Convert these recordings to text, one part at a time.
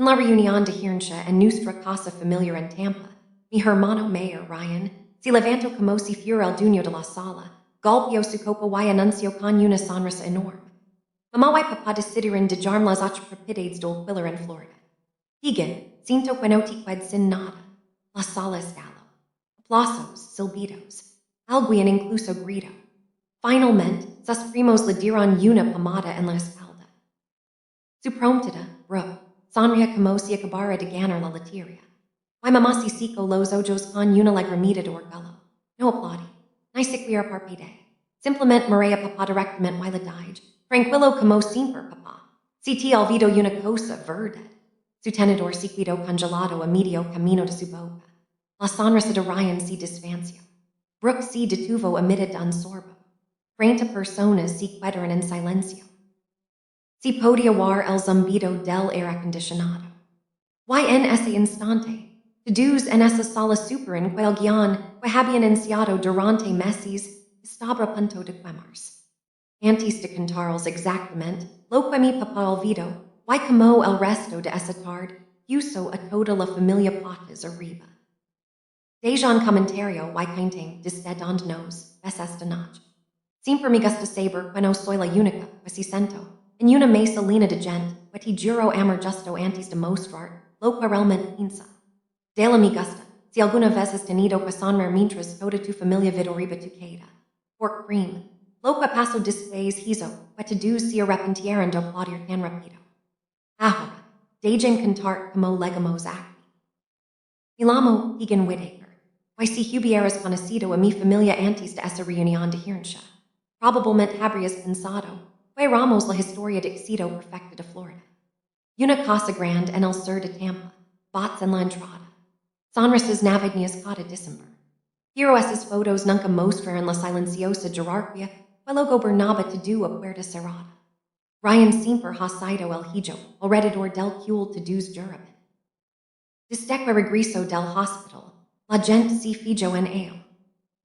En la reunión de herencia en nuestra casa familiar en Tampa, mi hermano mayor Ryan se levantó como si fuera el dueño de la sala, golpeó su copa y anunció con una sonrisa enorme. Mamá y papá decidieron dejarme las 8 propiedades del Quiller en Florida. Higan, cinto quenotiqued sin nada. La sala estalo. Aplausos, silbidos. Alguien incluso grito. Finalmente, sus primos le dieron una pomada en la espalda. Su promptida, bro, sonría como si acabara de ganar la lotería. Mi mamá se secó los ojos con una lagrimita de orgullo. No aplaudí. Ni siquiera parpadé. Simplemente miré a papá directamente y le dije, tranquilo como siempre, papá. Si te olvido una cosa, verdad. Su tenedor se quedó congelado a medio camino de su boca. La sonrisa de Ryan se desvanció. Brooke se detuvo a mitad de un sorbo. 30 personas se quedaron en silencio. Si podía oír el zumbido del aire acondicionado. Y en ese instante, todos en esa sala super en cual guión que habían iniciado durante meses estaba a punto de quemarse. Antes de contarles exactamente lo que mi papá olvidó, y como el resto de esa tarde puso a toda la familia patas arriba. Deja un comentario y canting desde donde nos ves esta noche. Siempre me gusta saber que no soy la única que se sentó en una mesa llena de gente que te juro amor justo antes de mostrar lo que realmente piensa. Dela me gusta, si alguna vez has tenido que sonreír mientras toda tu familia vid arriba tu queda. Pork cream. Lo que pasó después hizo que todos se arrepintieran de aplaudir tan rápido. Ahora, dejen cantar como legamos aquí. Me llamo Egan Whittaker. Y si hubieras conocido a mi familia antes de esa reunión de herencia, probablemente habrías pensado que éramos la historia de éxito perfecta de Florida. Una casa grande en el sur de Tampa, bots en la entrada. Sonrisas navideñas cada December. Pero esas fotos nunca mostraron la silenciosa jerarquía que lo gobernaba todo a puerta cerrada. Ryan siempre ha sido el hijo alrededor del cual todos juraban. Desde que regresó del hospital, la gente se fijó en él.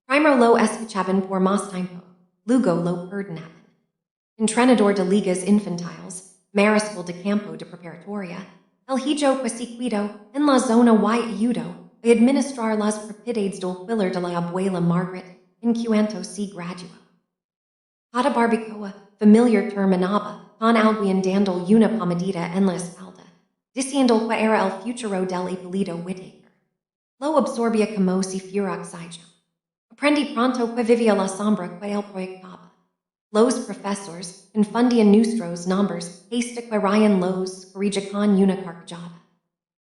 Primero lo escuchaban por más tiempo, luego lo perdonaban. Entrenador de ligas infantiles, mariscal de campo de preparatoria, el hijo que se cuidó en la zona y ayudó a administrar las propiedades del Quiller de la abuela Margaret en cuanto se graduó. Cada barbacoa familiar terminaba con alguien dando una pomadita en la espalda, diciendo que era el futuro del apellido Whittaker. Lo absorbía como si fuera oxígeno. Aprendí pronto que vivía la sombra que él proyectaba. Los profesores confundían nuestros nombres hasta que Ryan los corrigió con una carcajada.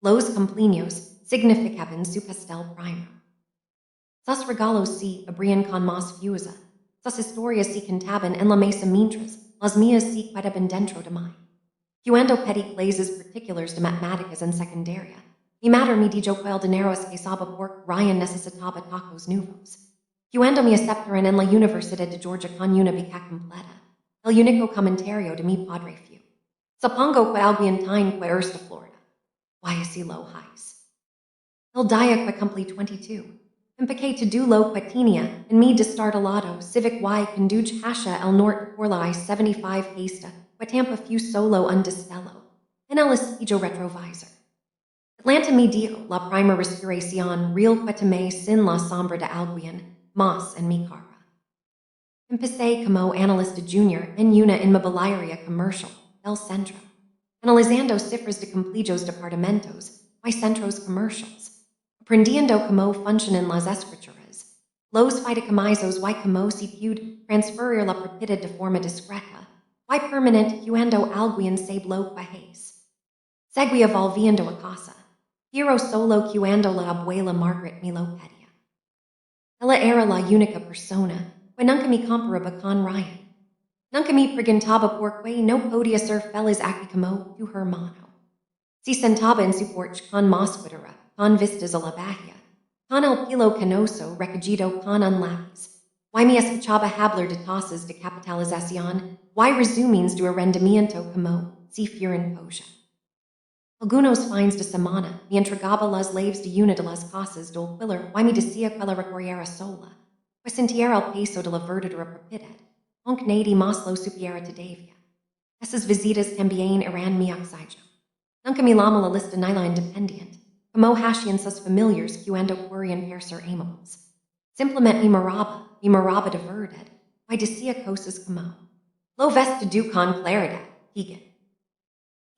Los cumpleaños significaban su pastel primero. Sus regalos se abrían con más fuerza. Sus historias se contaban en la mesa mientras las mías se quedaban dentro de mí. Cuando pedí clases particulares de matemáticas en secundaria, mi madre me dijo que el dinero escaseaba porque Ryan necesitaba tacos nuevos. Cuando me aceptaron en la Universidad de Georgia con una beca completa, el único comentario de mi padre fue: supongo que alguien tiene que irse de Florida. Y así lo hice. El día que cumplí 22, empecé todo lo que tenía en mi destartalado Civic Y conduce hacia el norte por la I-75 hasta que Tampa fue solo un destello en el espejo retrovisor. Atlanta me dio la primera respiración real que tomé sin la sombra de alguien más en mi cara. Empecé como analista junior en una inmobiliaria comercial del centro, analizando cifras de completos departamentos y centros comerciales, aprendiendo cómo funcionan las escrituras, los fideicomisos y cómo se puede transferir la propiedad de forma discreta y permanente cuando alguien sabe lo que es. Seguía volviendo a casa, pero solo cuando la abuela Margaret me lo pedía. Ella era la única persona que nunca me comparaba con Ryan. Nunca me preguntaba por qué no podía ser feliz aquí como tu hermano. Se sentaba en su porche con máscara, con vistas a la bahía, con el pelo canoso recogido con un lápiz. Y me escuchaba hablar de tasas de capitalización y resumins de arrendamiento como si fueran polla. Algunos fines de semana me entregaba las llaves de una de las casas del Quiller y me decía que la recorriera sola, pues sintiera el peso de la verdadera propiedad, aunque nadie más lo supiera todavía. Esas visitas también eran mi oxígeno. Nunca mi lama la lista nila independent, como hashian sus familiars cuando querian per ser amables. Simplement mi maraba diverted, why decia cosas como. Lo vesta ducon claridad, higan.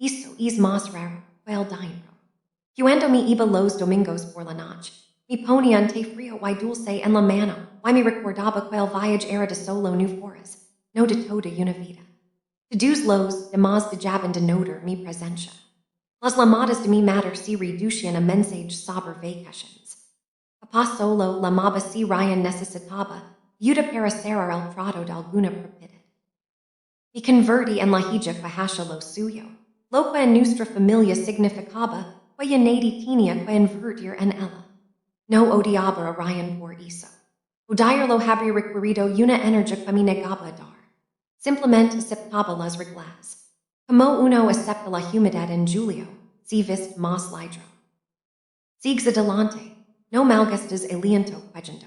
Hizo is mas raro, quel dinero. Cuando mi iba los domingos por la noche, mi ponía ante frío y dulce en la mano, y me recordaba quel viaje era de solo nu foras, no de toda una vida. De dos los demás de jaban de noter mi presencia. Las llamadas de mi mater si reducían a mensage sobre vacations. Papá solo llamaba si Ryan necesitaba ayuda para cerrar el trato de alguna propiedad. Mi converti en la hija que lo suyo, lo que en nuestra familia significaba que nadie tenía que invertir en ella. No odiaba a Ryan por eso. Odiar lo habría requerido una energía que me negaba a dar. Simplemente aceptaba las reglas. Como uno acepta la humedad en julio, si vist más lidro. Sigues adelante, no malgastas aliento quejando.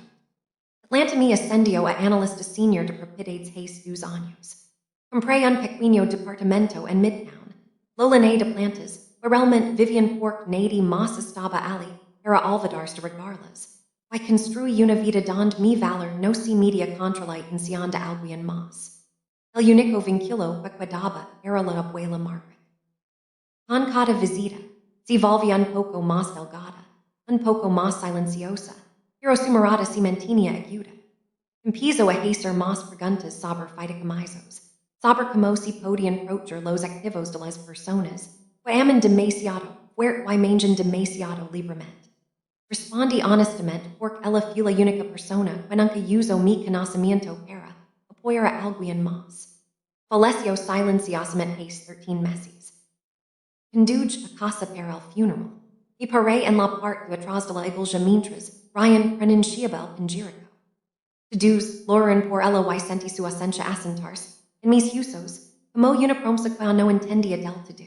Atlanta me ascendió a analista senior de propiedades hace 2 años. Compré un pequeño departamento en Midtown. Lolané de plantas, realmente Vivian Pork nadi más estaba ali, para olvidarse de regarlas. Y construí una vida donde mi valor no se media contra la intención de alguien más. El único vínculo que quedaba era la abuela Margaret. Con cada visita, se volvía un poco más delgada, un poco más silenciosa, pero su mirada se mantenía aguda. Empiezo a hacer más preguntas sobre fideicomisos, sobre cómo se podían proteger los activos de las personas que aman demasiado, que mangan demasiado libremente. Respondí honestamente porque ella fue la única persona que nunca usó mi conocimiento para apoyar a alguien más. Falleció silenciosamente hace 13 meses. Conduj a casa para el funeral, y paré en la parte de atrás de la iglesia mientras Ryan pronunciaba el panegírico. Deduz, Lauren por ella y senti su ascensia asentarse, en mis usos, como una promesa que no entendía del todo.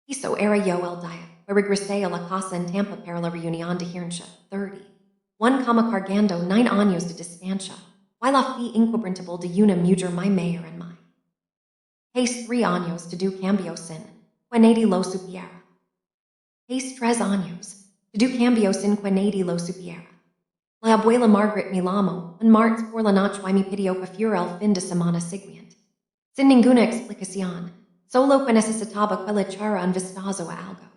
Eso era yo el día que regresé a la casa en Tampa para la reunión de herencia 30. One como cargando 9 años de distancia, y la fe inquebrantable de una mujer mi mayor en mí. Hace 3 años de du cambio sin, que nadie lo supiera. Hace 3 años de du cambio sin que nadie lo supiera. La abuela Margaret me llamó un martes por la noche y me pidió que fuera el fin de semana siguiente. Sin ninguna explicación, solo que necesitaba que le echara un vistazo a algo.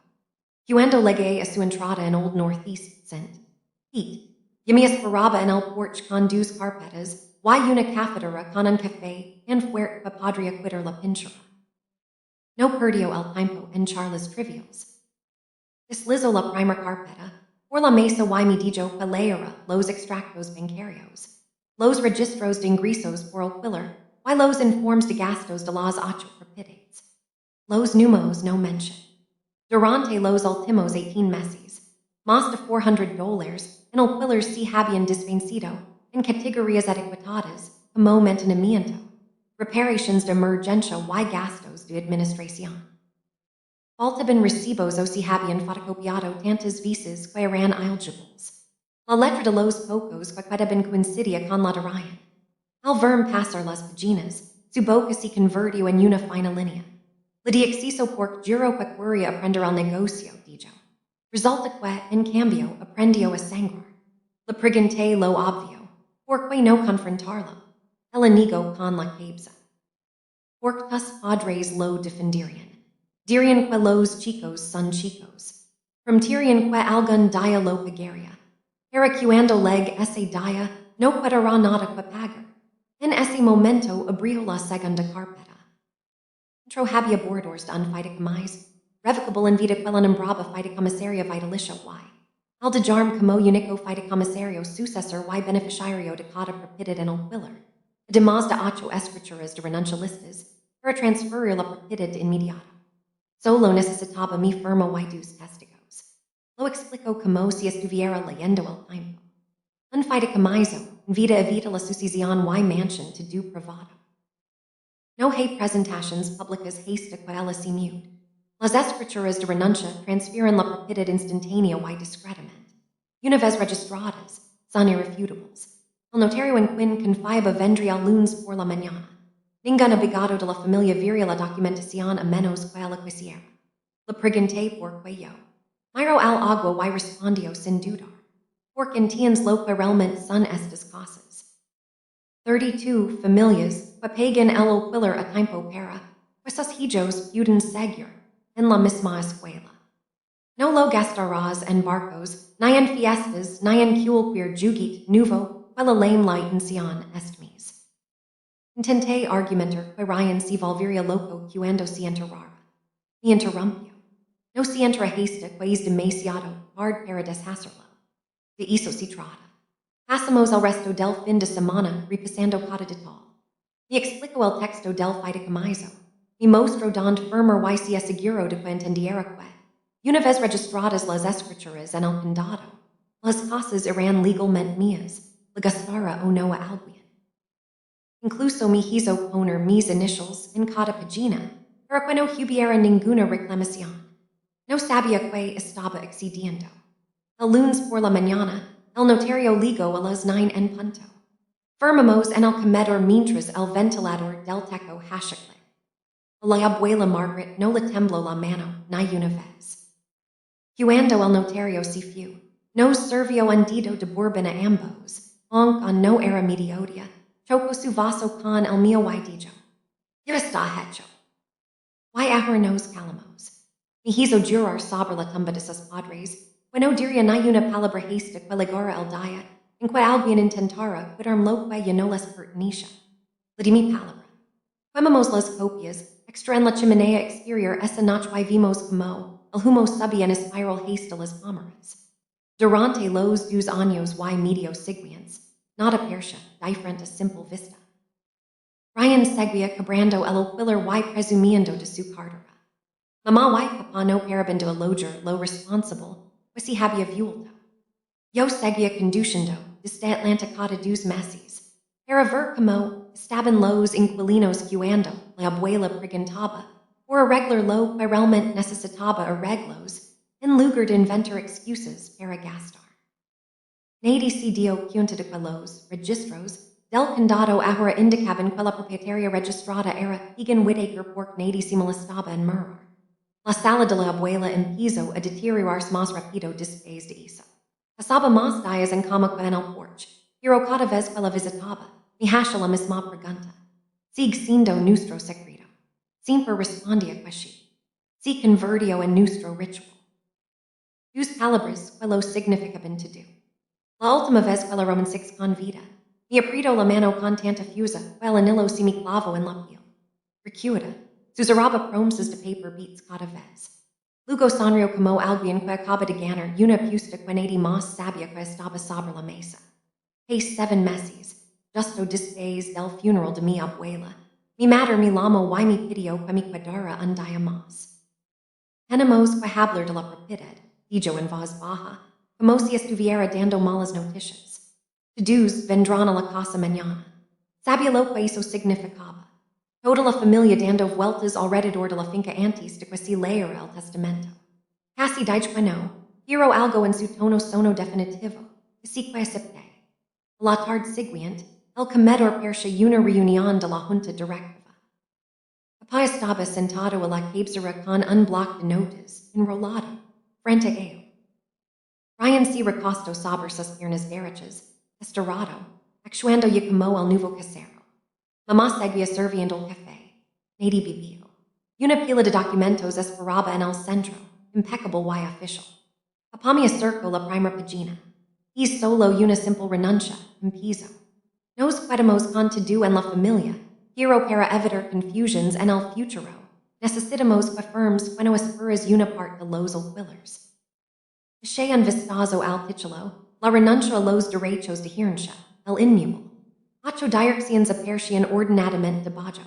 Cuando llegué a su entrada en Old Northeast St. Pete, yo me esperaba en el porche con 2 carpetas y una cafetera con un café en fuerte que podría quitar la pintura. No perdió el tiempo en charlas trivials. Deslizó la primer carpeta por la mesa y me dijo que leera los extractos bancarios, los registros de ingresos por el quiller y los informes de gastos de las 8 propiedades. Los números no mention. Durante los últimos 18 meses, más de $400 en el quiller se habían desvencido en categorías adecuadas como mantenimiento, reparaciones de emergencia y gastos de administración. Faltaban recibos o se habían fotocopiado tantas veces que eran eligibles. La letra de los pocos que quedaban coincidía con la de Ryan. Al verme pasar las páginas, su boca se convirtió en una fina línea. Le di acceso porque juro que quería aprender el negocio, dijo. Resulta que, en cambio, aprendió a sangrar. Le pregunté lo obvio, ¿por qué no confrontarlo? El enigo con la cabeza. Porque tus padres lo defenderían. Dirían que los chicos son chicos. Prometerían que algún día lo pagaría. Pero cuando leg ese día, no quedará nada que pagar. En ese momento abrió la segunda carpeta. Entro había borradores de un fideicomiso, revocable en vida que la nombraba fideicomisaria vitalicia y, al dejarme como único fideicomisario sucesor y beneficiario de cada propiedad en el quiller, además de 8 escrituras de renuncialistas, para transferir la propiedad de inmediato. Solo necesitaba mi firma y 2 testigos. Lo explicó como si estuviera leyendo el tiempo. Un fideicomiso, en vida evita la sucesión y mansión to do privado. No hay presentaciones públicas hasta que ella se mute. Las escrituras de renuncia transfieren la propiedad instantánea y discretamente. Una vez registradas, son irrefutables. El notario en quien confiaba vendría lunes por la mañana. Ningún abogado de la familia vería la documentación a menos que ella quisiera. La prigante por cuello. Miro al agua y respondió sin dudar. Porque entiendes lo que realmente son estas cosas. 32 familias, que pagan el alquiler a tiempo para, pues sus hijos pueden seguir en la misma escuela. No lo gastarás en barcos, ni en fiestas, ni en cualquier jugit nuevo, que la lame la intención este mes. Intenté argumentar que Ryan se volvería loco cuando se enterrara. Me interrumpió. No se entrehasta que es demasiado hard para deshacerlo. De eso se trata. Pasamos el resto del fin de semana repasando cada detalle. Me explicó el texto del fideicomiso. Me mostró donde firmar y se aseguró de que entendiera que, una vez registradas las escrituras en el condado, las cosas eran legalmente mías, le gastara o no a alguien. Incluso me hizo poner mis inicials en cada página, para que no hubiera ninguna reclamación. No sabía que estaba excediendo. El lunes por la mañana, el notario ligó a las 9 en punto. Firmamos en el comedor mientras el ventilador del techo hachiclé. La abuela Margaret no le tembló la mano ni una vez. Cuando el notario se fue, nos sirvió un dedo de bourbon a ambos, aunque no era mediodia, chocó su vaso con el mío y dijo, ya está hecho. Y ahora nos calmamos. Me hizo jurar sobre la tumba de sus padres, que no diría ni una palabra hasta que llegara el día en que alguien intentara quitarme lo que ya no les pertenecía. Le di mi palabra. Quemamos las copias, extra en la chimenea exterior esa noche y vimos como el humo subía en espiral hasta las cámaras. Durante los 2 años y medio siguientes, nada parecía diferente a simple vista. Ryan seguía quebrando el alquiler y presumiendo de su cartera. Mamá y papá no paraban de elogiar lo responsable, pues si había vuelto. Yo seguía conduciendo desde Atlanta cada 2 meses, para ver cómo estaban los inquilinos cuando la abuela preguntaba por arreglar lo que realmente necesitaba arreglos, en lugar de inventar excusas para gastar. Nadie se dio cuenta de que los registros del condado ahora indicaban que la propietaria registrada era Egan Whittaker porque nadie se molestaba en mirar. La sala de la abuela empezó a deteriorarse más rápido después de eso. Pasaba más días en cama que en el porche, pero cada vez que la visitaba, me hacía la misma pregunta. Sigue siendo nuestro secreto. Siempre respondía que sí. Se convirtió en nuestro ritual. 2 palabras que lo significaban todo. La última vez que la romancé con vida, me apretó la mano con tanta fuerza que el anillo se me clavó en la piel. Recuerda, susurraba promesas de paper beats cada vez. Luego sonrió como alguien que acaba de ganar una apuesta que nadie más sabía que estaba sobre la mesa. Hay 7 meses, justo después del funeral de mi abuela, mi madre me llamó y me pidió que me cuidara un día más. Tenemos que hablar de la propiedad, dijo en voz baja, como si estuviera dando malas noticias. Todos vendrán a la casa mañana. Sabía lo que eso significaba. Toda la familia dando vueltas alrededor de la finca antes de que se leyera el testamento. Casi dije que no, pero algo en su tono sonó definitivo, así que acepté. La tarde siguiente, el comedor parecía una reunión de la junta directiva. Papá estaba sentado a la cabecera con un bloc de notas, enrolado, frente a él. Ryan se recostó sobre sus piernas derechas, estirado, actuando ya como el nuevo casero. Mamá seguía sirviendo el café. Nadie bebió. Y una pila de documentos esperaba en el centro, impecable y oficial. Papá me acercó la primera página. Es solo una simple renuncia, empezó. Nos quedamos con todo en la familia, pero para evitar confusions en el futuro, necesitamos que firmes cuando esperas una parte de los alquilers. Achei un vistazo al título, la renuncia a los derechos de herencia, el inmueble. 8 direcciones aparecían ordenadamente debajo.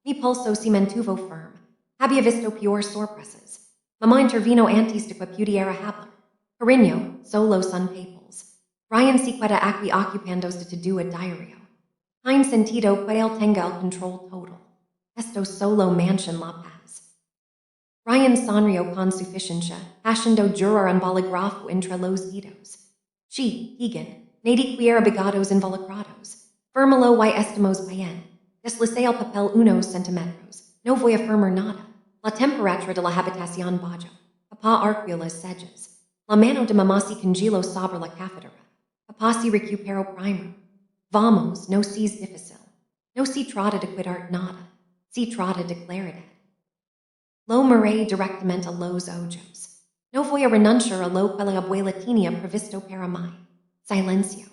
Mi pulso se mantuvo firme. Había visto peores sorpresas. Mamá intervino antes de que pudiera hablar. Cariño, solo son papers. Ryan se queda aquí ocupándose de todo el diario. Hay sentido que él tenga el control total. Esto solo mancha la paz. Ryan sonrió con suficiencia, haciendo jurar un bolígrafo entre los dedos. Sí, Egan, nadie quiera bigados involucrados. Fírmalo y estamos bien. Deslicé el papel unos centímetros. No voy a firmar nada. La temperatura de la habitación bajo. Papá arcuió las sellas. La mano de mamá si congelo sobre la cafetera. Papá si recupero primer. Vamos, no sees difícil. No se trata de cuidar nada. Se trata de claridad. Lo miré directamente a los ojos. No voy a renunciar a lo que la abuela tenía previsto para mí. Silencio.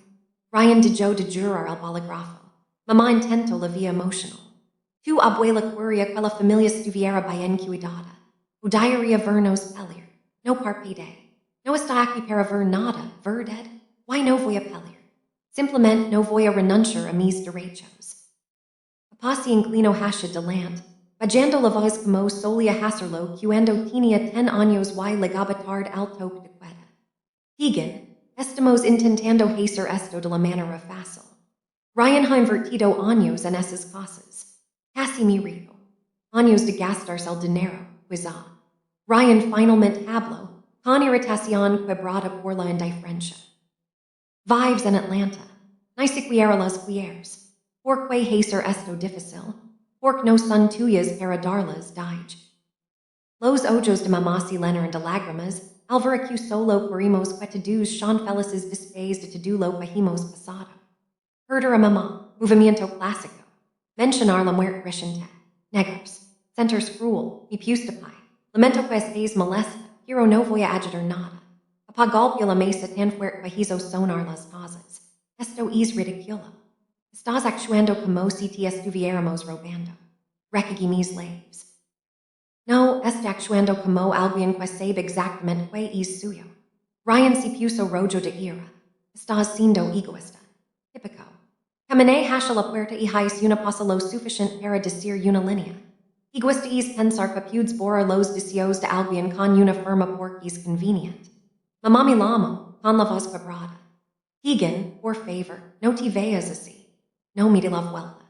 Ryan dejó de jurar al bolígrafo. Mamá intentó la vía emocional. Tu abuela quería que la familia estuviera bien cuidada. Udaría vernos pelir. No parpadee. No está aquí para ver nada, verdad? Why no voy a pelir? Simplemente no voy a renunciar a mis derechos. Papá se inclinó hacia delante, bajando la voz como solía hacerlo cuando tenía 10 años y legaba tarde al toque de queda. Higan, estamos intentando hacer esto de la manera fácil. Ryan ha invertido años en esas cosas. Casi me río. Años de gastarse el dinero, quizá. Ryan finalmente habló, con irritación quebrada por la indiferencia. Vives en Atlanta. Ni siquiera las quieres. ¿Por qué hacer esto difícil? Porque no son tuyas para darlas dije. Los ojos de mamá se llenaron de lágrimas, al ver que solo queremos que todos sean felices después de todo lo que hemos pasado. Perder a mamá, movimiento clásico. Mencionar la muerte reciente. Negros. Centers cruel. Mi pustipai. Lamento que estés molesta, pero no voy a ayudar nada. Papá golpeó la mesa tan fuerte que hizo sonar las cosas. Esto es ridículo. Estás actuando como si te estuviéramos robando. Recogí mis leaves. No, está actuando como alguien que sabe exactamente qué es suyo. Ryan se puso rojo de ira. Estás siendo egoísta. Típico. Caminé hacia la puerta y hice una pausa lo suficiente para decir una línea. Egoísta es pensar que puedes borrar los deseos de alguien con una forma porque es convenient. Mamá me llamó, con la voz quebrada. Higan, por favor, no te veas así. No me de la vuelta.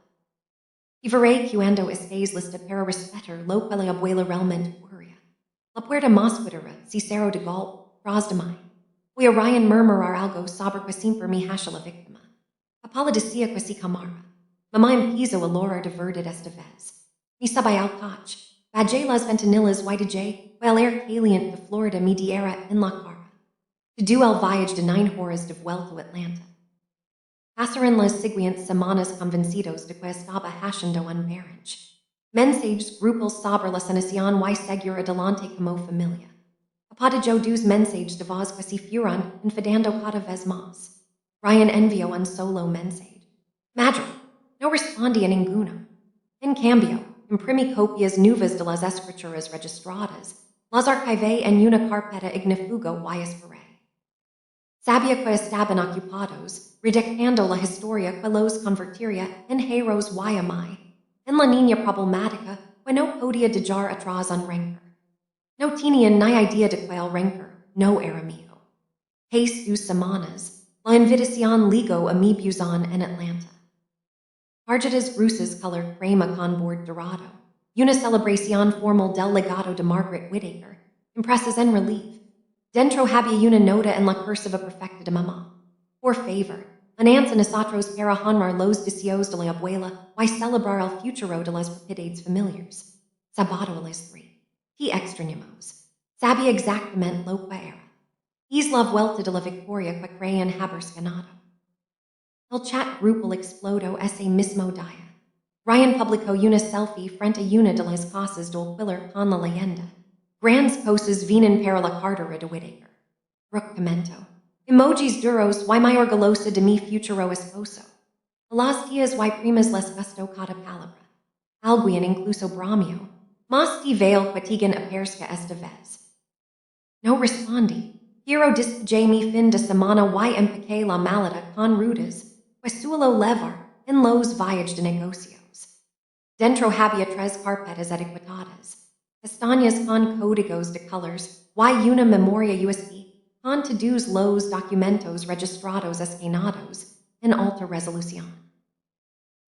Y veré cuando estés lista para respetar lo que la abuela realmente quería. La puerta más cuidera se cerró de golpe, tras de mí. Fui a Ryan murmurar algo sobre que siempre me hacia la víctima. Papá le decía que se calmara. Mamá empezó a llorar de verdad esta vez. Me sabe al coche. Bajé las ventanillas y dejé el air caliente de Florida me diera en la cara. Todo el viaje de 9 horas de vuelta a Atlanta. Pasaron las siguientes semanas convencidos de que estaba haciendo un marriage. Mensajes grupos sobre la sanación y seguir adelante como familia. Papá dejó dos mensajes de voz que se fueron enfadando cada vez más. Ryan envió un solo mensaje. Madre, no respondí a ninguno. En cambio, imprimí copias nuevas de las escrituras registradas. Las archivé en una carpeta ignífugo y esperé. Sabía que estaban ocupados, redactando la historia que los convertiría en héroes y a mí, en la niña problemática que no podía dejar atrás un rencor. No tenía ni idea de que el rencor no era mío. Hace 2 semanas, la invitación ligó a mi buzón en Atlanta. Tarjetas rusas color crema con bord dorado, y una celebración formal del legado de Margaret Whittaker, impresas en relief. Dentro había una nota en la cursiva perfecta de mamá. Por favor, ananza nosotros para honrar los deseos de la abuela y celebrar el futuro de las rapidez familiares. Sábado a las 3. ¿Qué extrañamos? Sabía exactamente lo que era. Es la vuelta de la victoria que creían haber ganado. El chat grupal explodó ese mismo día. Ryan publicó una selfie frente a una de las casas del pillar con la leyenda. Grandes cosas vienen para la cartera de Whittaker. Brooke comentó. Emojis duros y muy orgullosa de mi futuro esposo. A las tías y primas les gustó cada palabra. Alguien incluso bromeó. Mas te veo que tigan aparezca esta vez. No respondí. Quiero despedí mi fin de semana y empecé la maleta con rutas, pues suelo levar en los viajes de negocios. Dentro había 3 carpetas etiquetadas. Pestañas con códigos de colors y una memoria USB con todos los documentos registrados escaneados en alta resolución.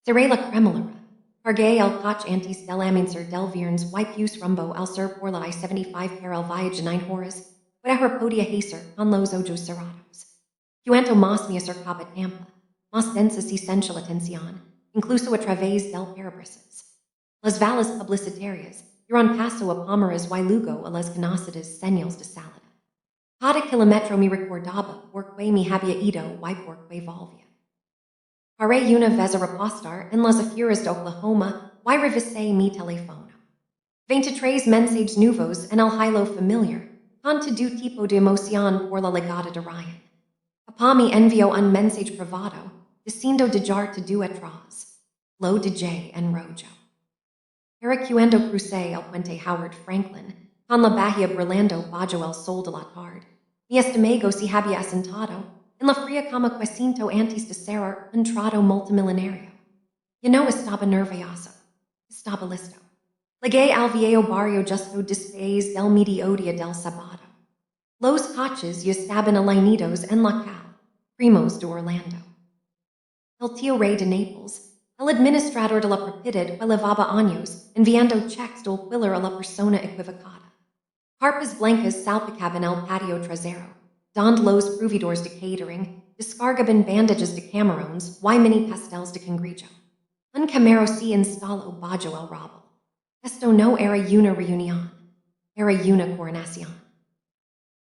Cerré la cremallera. Cargué el coche antes del amanecer del viernes y puse rumbo al sur por la I-75 para el viaje de 9 horas, pero podía hacer con los ojos cerrados. Cuanto más me acercaba a Tampa, más densa se sentía la tensión, incluso a través del parabrisas. Las vallas publicitarias Huron paso a Pomeras y lugo a las conocidas señales de salida. Cada kilometro me recordaba porque me había ido y porque volvía. Haré una vez a repostar en las afueras de Oklahoma y revisé mi teléfono. 23 mensajes nuevos en el hilo familiar, con todo tipo de emoción por la llegada de Ryan. Papá me envió un mensaje privado, diciendo dejar todo atrás. Lo dejé en rollo. Era cuando crucé el puente Howard Franklin, con la bahía brillando bajo el sol de la tarde. Mi estómago se había asentado en la fría cama quinto antes de cerrar un trato multimilenario. Yo no estaba nervioso. Estaba listo. Llegué al viejo barrio justo después del mediodía del sábado. Los coches ya estaban alineados en la calle, primos de Orlando. El tío rey de Naples, el administrador de la propiedad que llevaba años enviando cheques del alquiler a la persona equivocada. Carpas blancas salpicaban el patio trasero, donde los proveedores de catering descargaban bandages de camarones y mini pastéis de cangrejo. Un camaro se instaló bajo el rabal. Esto no era una reunión, era una coronación.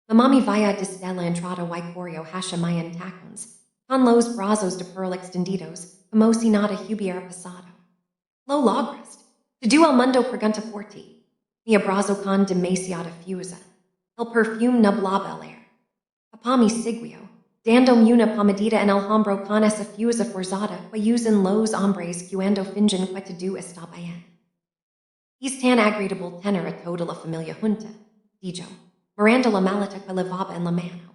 Mamá me vaya desde la entrada y corrió hacia mi en tacones, con los brazos de pearl extendidos, como si nada hubiera pasado. Lo lograste. Todo el mundo pregunta por ti. Mi abrazo con demasiada fuerza. El perfume nublaba el aire. Papá me siguió, dándome una palmadita en el hombro con esa fuerza forzada que usan los hombres cuando fingen que todo está bien. Es tan agradable tener a toda la familia junta, dijo, mirando la maleta que llevaba en la mano.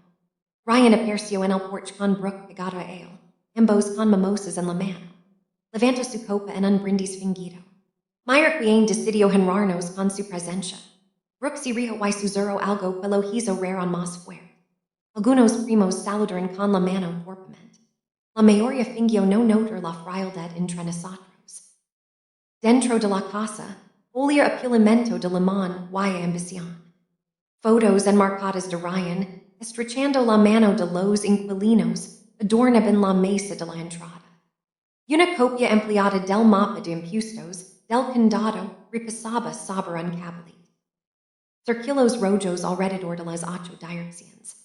Ryan apareció en el porche con Brooke pegado a él, ambos con mimosas en la mano. Levantó su copa en un brindis fingido. Meyer quien decidió honrarnos con su presencia. Brooke se rió y susurró algo que lo hizo reír más fuerte. Algunos primos saludaron con la mano torpemente. La mayoría fingió no notar la frialdad entre nosotros. Dentro de la casa, olía apilamento de limón y ambición. Fotos enmarcadas de Ryan, estrechando la mano de los inquilinos, adornaban la mesa de la entrada. Una copia empleada del mapa de impuestos del condado repasaba sobre un cablet. Circulos rojos alrededor de las 8 direcciones.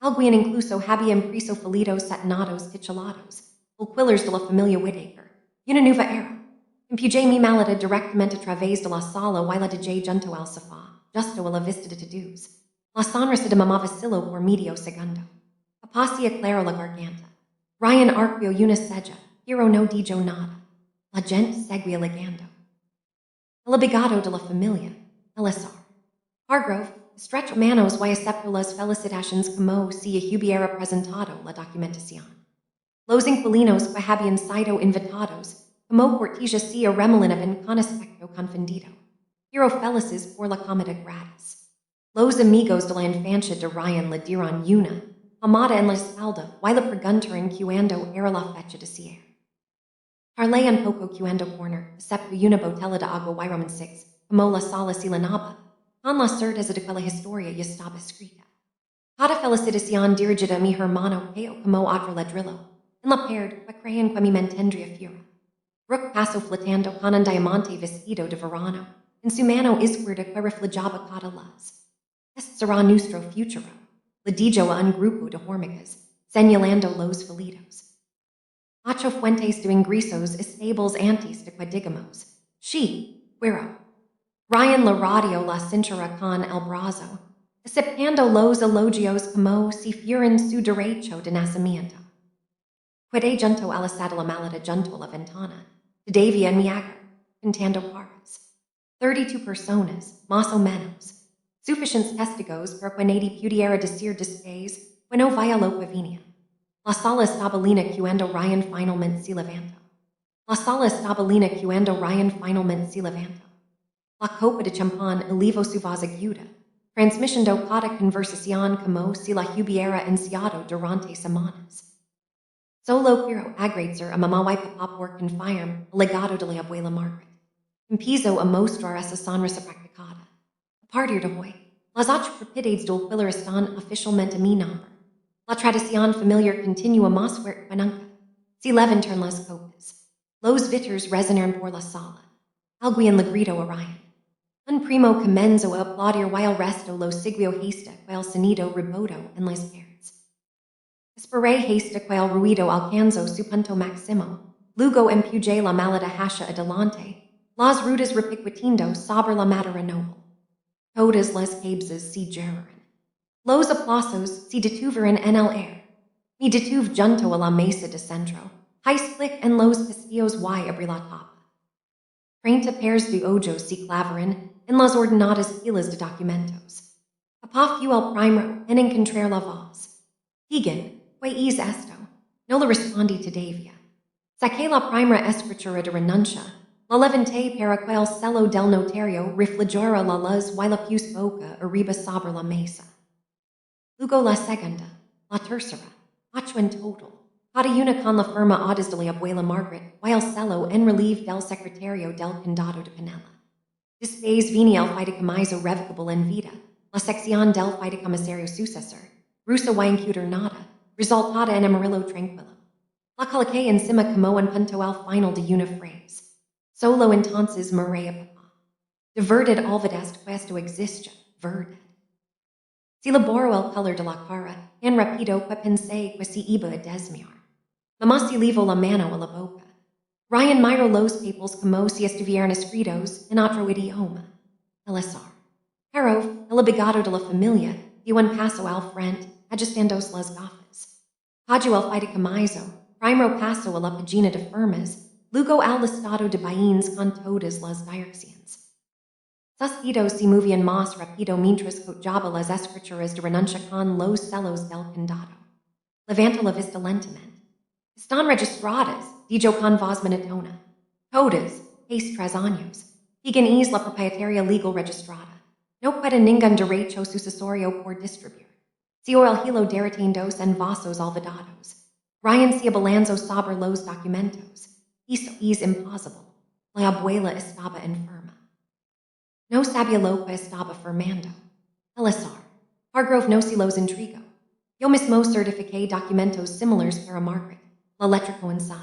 Alguien incluso había impreso folios satinados titulados, alquilers de la familia Whittaker, una nueva era. Empujé mi maleta directamente a través de la sala y la dejé junto al sofá, justo a la vista de todos. La sonrisa de mamá vaciló por medio segundo. Papá se aclaró la garganta. Ryan arqueó una ceja, pero no dijo nada. La gente seguía ligando. El abogado de la familia, el azar. Hargrove estrechó manos y aceptó las felicitaciones como si hubiera presentado la documentación. Los inquilinos que habían sido invitados como cortesía remolinaban con aspecto confundido, pero felices por la comida gratis. Los amigos de la infancia de Ryan le dieron una palmada en la espalda y le preguntaron cuándo era la fecha de cierre. Harley un poco cuando corner, excepto una botella de agua y Roman 6, como la sala se llenaba, con la certeza de que la historia ya estaba escrita. Cada felicitación dirigida a mi hermano quedó como otro ladrillo, en la pared que creían que mi mente tendría fuera. Brooke pasó flotando con un diamante vestido de verano, en su mano izquierda que reflejaba cada luz. Este será nuestro futuro, le dijo a un grupo de hormigas, señalando los felitos. 8 fuentes de ingresos estables antes de que digamos, sí, fuero. Ryan le rodeó la cintura con el brazo, aceptando los elogios como si fueran su derecho de nacimiento. Quedé junto a la sala la maleta junto a la ventana, de Davy en mi agar, contando pares. 32 personas, más o menos. Suficientes testigos para que nadie pudiera decir después que no vaya lo que venía. La sala estaba llena cuando Ryan finalmente se levantó. La copa de champán elevó su voz aguda, transmitiendo cada conversación como si la hubiera iniciado durante semanas. Solo quiero agradecer a mamá y papá por confiarme el legado de la abuela Margaret. Empiezo a mostrar esa sonrisa practicada. A partir de hoy, las 8 propiedades del alquiler están oficialmente a mi nombre. La tradición familiar continúa más fuerte que nunca. Se levantaron las copas. Los bitters resonaron por la sala. Alguien le gritó a Ryan. Un primo commenzo a applaudir while resto lo seguio hasta qual sonido reboto en las parts. Esperé hasta qual ruido alcanzo su punto maximo, luego empuje la malada hacia adelante, las rutas repiquetindo sobre la madera noble. Todas las cabezas se gerran. Los aplausos se detuvieron en el air. Me detuve junto a la mesa de centro, hais clic en los pestillos y abrí la tapa. 30 pairs de ojos se clavaron en las ordenadas filas de documentos. Papá fue el primero en encontrar la voz. Higan, ¿qué es esto? No le respondí todavía. Saqué la primera escritura de renuncia. La levanté para que el celo del notario reflejara la luz y la puse boca arriba sobre la mesa. Luego la segunda, la tercera, 8 en total. Cada una con la firma audaz de la abuela Margaret, y el celo en relieve del secretario del condado de Pinella. Después venía el fideicomiso revocable en vida, la sección del fideicomisario sucesor, rusa y incuternada, resultada en amarillo tranquilo. La coloqué encima como en punto el final de una frase. Solo entonces miré a papá. De verdad olvidaste que esto existe, verdad. Si laboro el color de la cara, en rápido que pensé que se iba a desmayar. Mamá se llevó la mano a la boca. Ryan miró los papeles como si estuvieran escritos en otro idioma. El azar. Pero, el abogado de la familia dio un paso al frente, ajustándose las gafas. Cayó el fideicomiso, primero paso a la página de firmas, luego al listado de bienes con todas las direcciones. Sus dedos se movían más rápido mientras cochaba las escrituras de renuncia con los celos del condado. Levantó la vista lentamente. Están registradas, dijo con voz monótona. Todas, hace 3 años. Higan es la propietaria legal registrada. No puede ningún derecho sucesorio por distribuir. Si o el hilo derretidos en vasos olvidados. Ryan se abalanzó sobre los documentos. Eso es imposible. La abuela estaba enferma. No sabía lo que estaba firmando. El azar. Hargrove no se los intrigó. Yo mismo certifiqué documentos similares para Margaret. La letra coincide.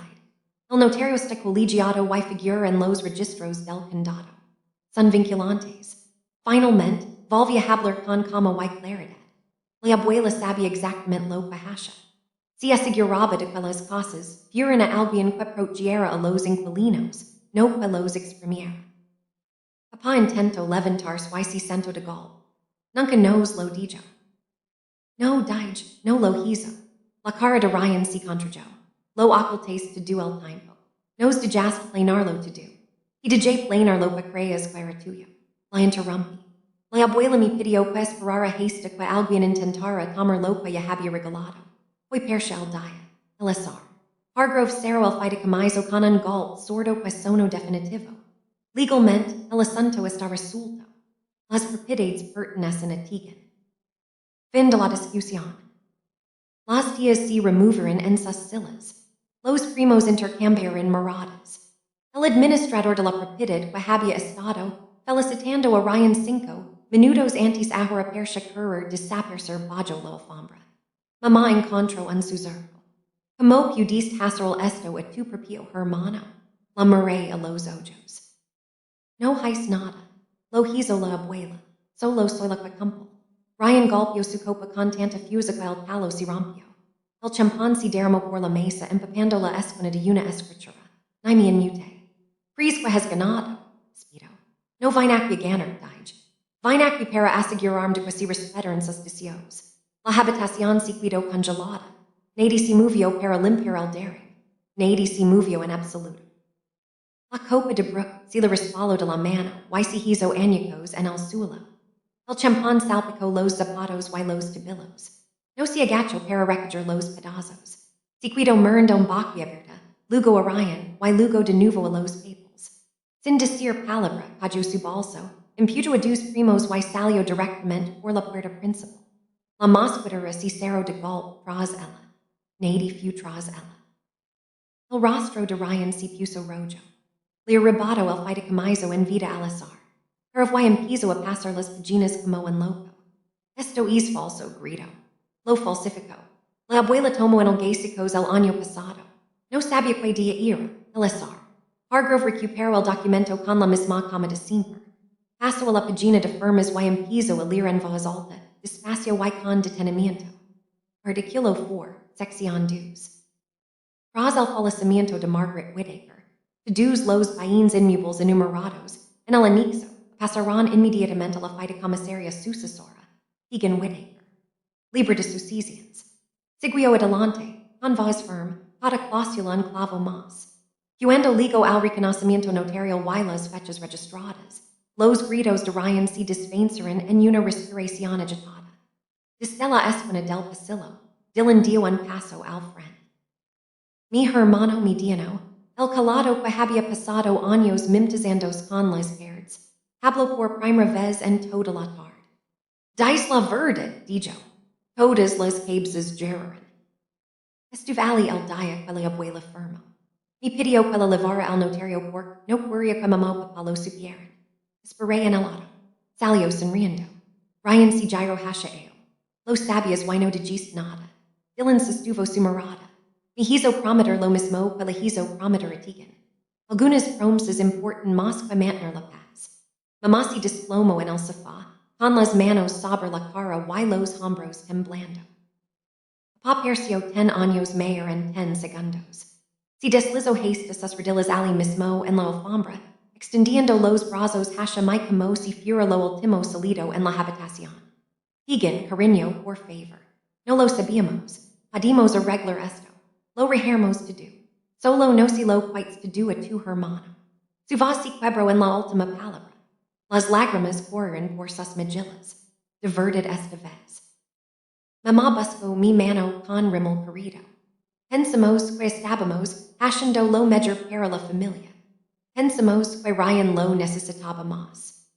El notario está colegiado y figura en los registros del condado. Son vinculantes. Finalmente, volví a hablar con calma y claridad. La abuela sabía exactamente lo que hacía. Se aseguraba de que las cosas fueran a alguien que protegiera a los inquilinos, no que los exprimiera. Papá intentó levantarse y se sentó de golpe. Nunca nos lo dijo. No, Dij, no lo hizo. La cara de Ryan se contrajo. Lo ocultaste to do el tiempo. Nos dejaste planarlo to do. Y dejé planar lo que creas que era tuyo. La interrumpí. La abuela me pidió que esperara hasta que alguien intentara tomar lo que ya había regalado. Fue percha el día, el azar. Hargrove cerró el fideicomiso con un golpe sordo que sonó definitivo. Legalmente, el asunto está resuelto. Las propiedades pertenecen a Tegan. Fin de la discusión. Las tías se removieron en sus sillas. Los primos intercambiaron miradas. El administrador de la propiedad que había estado felicitando a Ryan 5 minutos antes ahora percha querer desaparecer bajo la alfombra. Mamá encontró un susurro. ¿Cómo pudiste hacer esto a tu propio hermano? La miré a los ojos. No hice nada. Lo hizo la abuela. Solo soy la que cumplo. Ryan golpeó su copa con tanta fuerza que el palo se rompió. El champán se derramó por la mesa empapando la esquina de una escritura. Ni me inmute. Crees que has ganado, Speedo. No vine aquí a ganar, Dij. Vine aquí para asegurarme de que se respetan sus deseos. La habitación se quedó congelada. Nadie se movió para limpiar el daring. Nadie se movió en absoluto. La copa de Brooke se le resbaló de la mano y se hizo añicos en el suelo. El champán salpicó los zapatos y los tobillos. No se agachó para recoger los pedazos. Se quedó mirando en boquiabierta, luego a Ryan y luego de nuevo a los papers. Sin decir palabra, cayó su bolso, imputó a 2 primos y salió directamente por la puerta principal. La mosquitera se cerró de golpe tras ella. Nadie fue tras ella. El rostro de Ryan se puso rojo. Le arrebató el fideicomiso en vida al azar. Pero fue empezó a pasar las páginas como un loco. Esto es falso, gritó. Lo falsificó. La abuela tomó en el gasicos el año pasado. No sabía qué día era, el azar. Hargrove recuperó el documento con la misma cama de siempre. paso a la pagina de firmas y empiezo a leer en voz alta, despacio y con detenimiento. Artículo 4, sección 2. Tras el fallecimiento de Margaret Whittaker, todos los bienes inmuebles enumerados en el anexo pasarán inmediatamente a la fideicomisaria sucesora, Keegan Whittaker. Libre de sucesiones. Seguió adelante, con voz firme, cada cláusula en clavo más. Cuando ligo al reconocimiento notarial y las fechas registradas, los gritos de Ryan se desvaneceron en una respiración agitada. Desde la esquina del pasillo, Dylan dio un paso al frente. Mi hermano mediano, el calado que había pasado años mimtizandos con las verdes, habló por primera vez en toda la tarde. Dice la verdad, dijo. Todas las cabezas lloran. Estuvali el día que la abuela firmó. Mi pidió que la llevara al notario porque no quería que mamá o papá lo supieran. Esperé en el auto. Salió sonriendo. Ryan se giró hacia él. Lo sabías y no dijiste nada. Dylan sostuvo su mirada. Me hizo prometer lo mismo que le hizo prometer a Tegan. Algunas promesas importan más que mantener la paz. Mamá se desplomó en el sofá, con las manos sobre la cara y los hombros temblando. Papá perció 10 años mayor en 10 segundos. Se deslizó haste sus rodillas allí mismo en la alfombra, extendiendo los brazos hacia mí como si fuera lo último salido en la habitación. Tegan, cariño, por favor. No lo sabíamos. Podemos arreglar esto. Lo rehermos to do. Solo no se lo quites to do a tu hermano. Su voz se quebró en la última palabra. Las lágrimas corren por sus mejillas. Diverted esta vez. Mamá buscó mi mano con rímel querido. Pensamos que estábamos haciendo lo mejor para la familia. Pensamos que Ryan lo necesitaba más.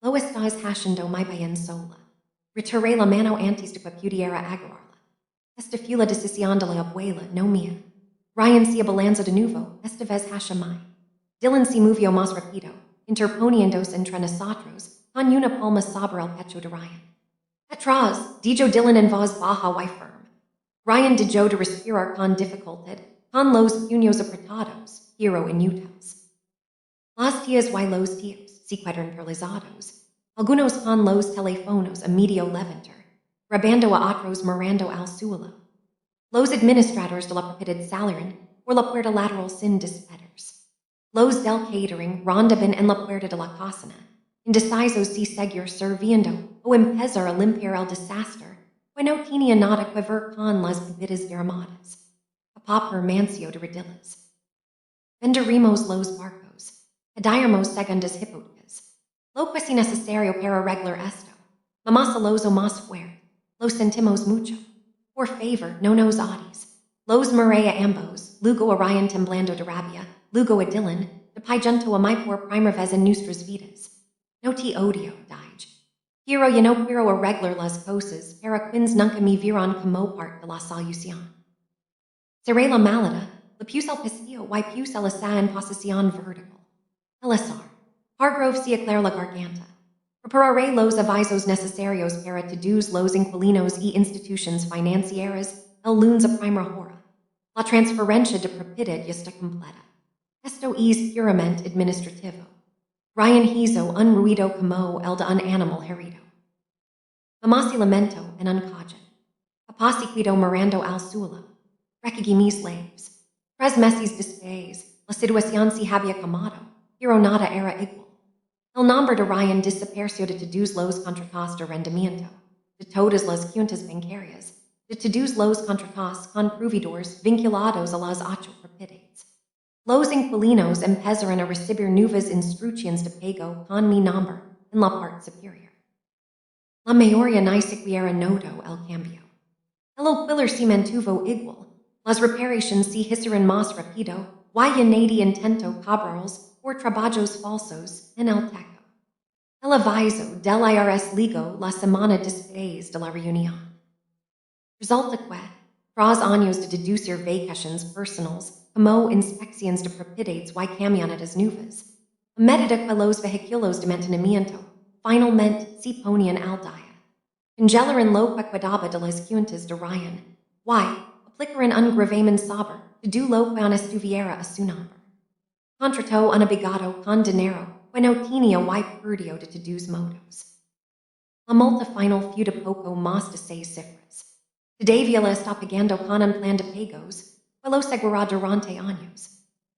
Lo estás haciendo muy bien sola. Retiré la mano antes de que pudiera agarrarla. Esta fue la decisión de la abuela, no mía. Ryan se abalanzó de nuevo, esta vez hacia mí. Dylan se movió más rápido, interponiéndose entre nosotros, con una palma sobre el pecho de Ryan. Atrás, dijo Dylan en voz baja y firme. Ryan dejó de respirar con dificultad, con los puños apretados, pero inútiles. Las tías y los tíos se quedaron paralizados, algunos con los teléfonos a medio levantar, rabando a otros mirando al suelo. Los administradores de la propiedad salieron por la puerta lateral sin despedidos. Los del catering rondaban en la puerta de la cocina, indecisos si seguir sirviendo o empezar a limpiar el desastre, pues no tenía nada que ver con las bebidas derramadas. Papá permaneció de rodillas. Venderemos los barcos, adiremos segundas hipotecas. Lo que es necesario para arreglar esto. Mamá se los o más fuerte. Lo sentimos mucho. Por favor, no nos odies. Los miré a ambos, luego a Ryan temblando de rabia, luego a Dylan, de junto a mí por primera vez en nuestras vidas. No te odio, dije. Quiero y no quiero arreglar las cosas para quienes nunca me vieron como parte de la solución. Cerré la maleta, le puse el pestillo y puse la sa en posición vertical. El azar. Hargrove se aclaró la garganta. Prepararé los avisos necesarios para todos los inquilinos y instituciones financieras el lunes a primera hora. La transferencia de propiedad ya está completa. Esto es puramente administrativo. Ryan hizo un ruido como el de un animal herido. Mamá se lamentó en un callejón. Papá se quedó mirando al suelo. Recogí mis legs. 3 meses después, la situación se había calmado, pero nada era igual. El nombre de Ryan desapareció de todos los contratos de rendimiento, de todas las cuentas bancarias, de todos los contratos con proveedores vinculados a las 8 propiedades. Los inquilinos empezaron a recibir nuevas instrucciones de pago con mi nombre en la parte superior. La mayoría ni siquiera notó el cambio. El alquiler se mantuvo igual. Las reparaciones se hicieron más rápido y nadie intentó cobrarlos por trabajos falsos en el techo. El aviso del IRS ligó la semana después de la reunión. Resulta que, tras años de deducir vacaciones personales como inspecciones de propiedades y camionetas nuevas, a medida que los vehículos de mantenimiento finalmente se ponían al día, congelaron lo que quedaba de las cuentas de Ryan y aplicaron un gravamen sobre todo lo que no estuviera a su nombre. Contrató un abogado con dinero quenotinia y perdio de tedus modos. La multa final feuda poco mas de seis cifras. Todavía la está pagando con un plan de pagos, quello seguirá durante años.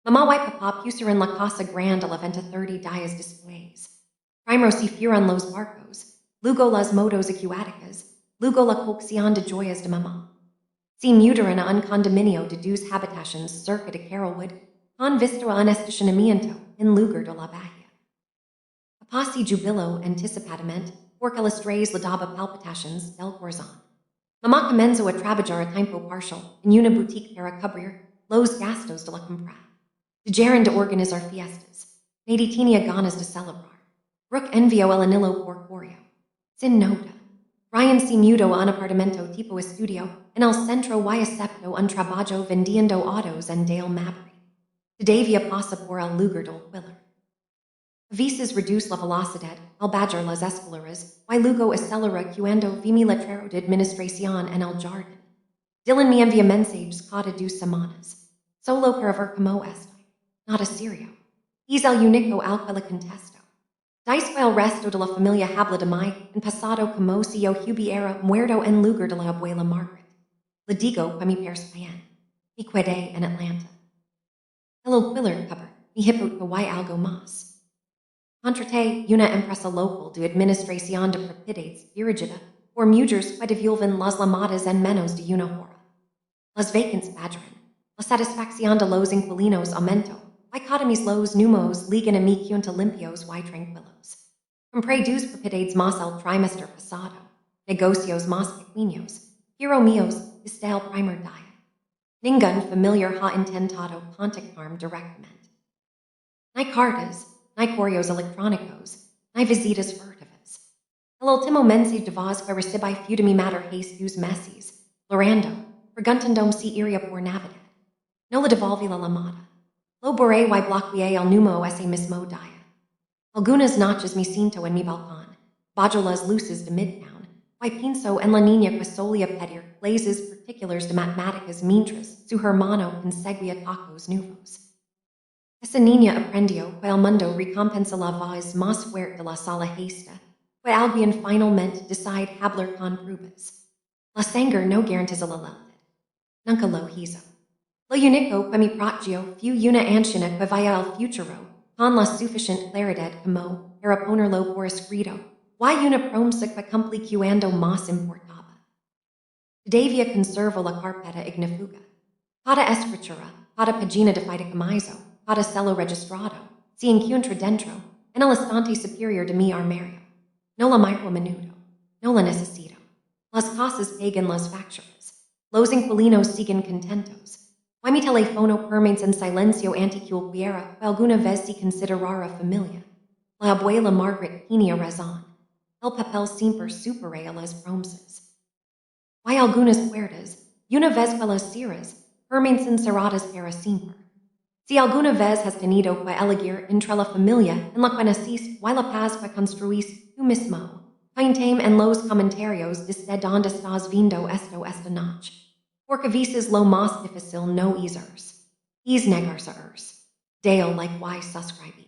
Mamá y papá pusieron la casa grande a la venta 30 días después. Primero se fueron los barcos, luego las motos acuáticas, luego la colección de joyas de mamá. Se mudaron a un condominio de dos habitaciones cerca de Carolwood, con vista a un estacionamiento en lugar de la bahía. Papá se jubiló anticipadamente porque las tres le daba palpitaciones del corazón. Mamá comenzó a trabajar a tiempo parcial en una boutique para cubrir los gastos de la compra. Dejaron de organizar fiestas. Nadie tenía ganas de celebrar. Brooke envió el anillo por correo. Sin nota. Ryan se mudó a un apartamento tipo estudio en el centro y aceptó un trabajo vendiendo autos en Dale Mabry. Todavía pasa por el lugar del Quiller. A veces reduce la velocidad al bajar las escaleras y luego acelera cuando vi mi letrero de administración en el jardín. Dylan me envía mensajes cada 2 semanas, solo para ver cómo estoy. Nada serio. Es el único al que le contesto. Dice el resto de la familia habla de mí en pasado como si yo hubiera muerto en lugar de la abuela Margaret. Le digo que mi perspean. Me quedé en Atlanta. El Quiller cover, mi hipoteca y algo más. Contraté una empresa local de administración de propiedades dirigida por mujeres que divulgan las llamadas en menos de una hora. Las vacantes bajaron. La satisfacción de los inquilinos aumentó. Y cada mis los números ligan a mi cuenta limpios y tranquilos. Compré dos propiedades más el trimestre pasado. Negocios más pequeños. Hero míos desde el primer día. Ningún familiar ha intentado contactarme directamente. Ni cartas, ni correos electrónicos, ni visitas furtivas. El último mensaje de voz que recibí fue de mi madre hace 2 meses, llorando, preguntándome si iría por Navidad. No le devolví la llamada. Lo borré y bloqueé el número ese mismo día. Algunas noches me siento en mi balcón, bajo las luces de Midtown, y pienso en la niña que solía pedir clases particulares de matemáticas mientras su hermano conseguía tacos nuevos. Esa niña aprendió que el mundo recompensa la voz más fuerte de la sala gesta, que alguien finalmente decide hablar con pruebas. La sangre no garantiza la lealtad. Nunca lo hizo. Lo único que me protegió fue una anciana que veía el futuro con la suficiente claridad como para ponerlo por escrito, y una promesa que cumplí cuando más importaba. Todavía conservo la carpeta ignífuga. Cada escritura, cada página de fideicomiso, cada celo registrado, se encuentra dentro, en el estante superior de mi armario. No la miro a menudo. No la necesito. Las cosas pagan las facturas. Los inquilinos siguen contentos. Y mi teléfono permanece en silencio anticualquiera que alguna vez se considerara familia. La abuela Margaret tenía razón. El papel siempre supera a las promesas. Y algunas puertas, una vez que las cierras, permanecen cerradas para siempre. Si alguna vez has tenido que elegir entre la familia en la que naciste y la paz que construís tú mismo, cuéntame en los comentarios desde donde estás viendo esto esta noche. Porque a veces lo más difícil no es negarse. Dale like y suscribir.